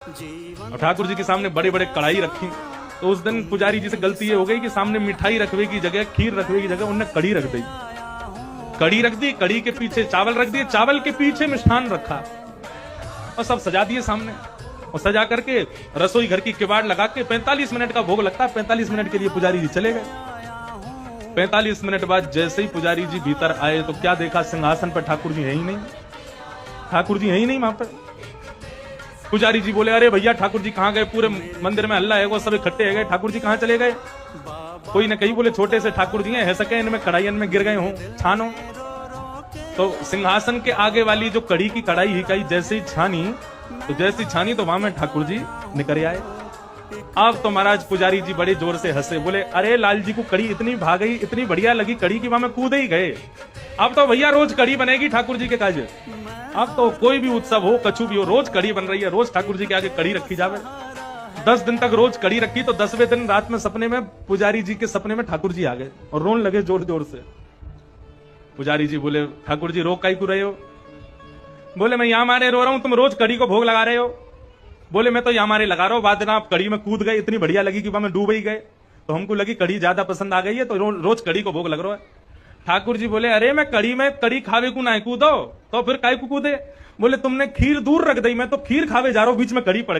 और ठाकुर जी के सामने बड़े बड़े कढ़ाई रखी। तो उस दिन पुजारी जी से गलती ये हो गई कि सामने मिठाई रखवे की जगह, खीर रखवे की जगह उनने कड़ी रख दी। कड़ी रख दी, कड़ी के पीछे चावल रख दिए, चावल के पीछे मिष्ठान रखा और सब सजा दिए सामने। और सजा करके रसोई घर की किवाड़ लगा के 45 मिनट का भोग लगता है, 45 मिनट के लिए पुजारी जी चले गए। 45 मिनट बाद जैसे ही पुजारी जी भीतर आए तो क्या देखा, सिंहासन पर ठाकुर जी है ही नहीं। ठाकुर जी है ही नहीं वहां पर। पुजारी जी बोले, अरे भैया ठाकुर जी कहाँ गए? पूरे मंदिर में हल्ला है, वो सब इकट्ठे है गए, ठाकुर जी कहाँ चले गए? कोई न कहीं बोले छोटे से ठाकुर जी हैं, सके इनमें कढ़ाइयन में गिर गए हों, छानो। तो सिंहासन के आगे वाली जो कड़ी की कढ़ाई हिकाई जैसे ही छानी, तो जैसी छानी तो वहां में ठाकुर जी निकल आए। अब तो महाराज पुजारी जी बड़े जोर से हंसे, बोले अरे लाल जी को कड़ी इतनी भाग गई, इतनी बढ़िया लगी कड़ी की वहां में कूद ही गए। अब तो भैया रोज कड़ी बनेगी ठाकुर जी के काजे। अब तो कोई भी उत्सव हो, कछु भी हो, रोज कड़ी बन रही है, रोज ठाकुर जी के आगे कड़ी रखी जावे। 10 दिन तक रोज कड़ी रखी तो 10वें दिन रात में सपने में पुजारी जी के सपने में ठाकुर जी आ गए और रोन लगे जोर जोर से। पुजारी जी बोले, ठाकुर जी रो काई को रहे हो? बोले मैं यहां मारे रो रहा हूं, तुम रोज कड़ी को भोग लगा रहे हो। बोले मैं तो यहां मारे लगा रहा हूं, बाद आप कड़ी में कूद गए, इतनी बढ़िया लगी कि वहां में डूब ही गए, तो हमको लगी कड़ी ज्यादा पसंद आ गई है, तो रोज कड़ी को भोग लग रहा है। ठाकुर जी बोले, अरे मैं कड़ी खावे को ना कूदो, तो फिर काय को कूदे? बोले तुमने खीर दूर रख दी, मैं तो खीर खावे जा रहा हूं, बीच में कड़ी पड़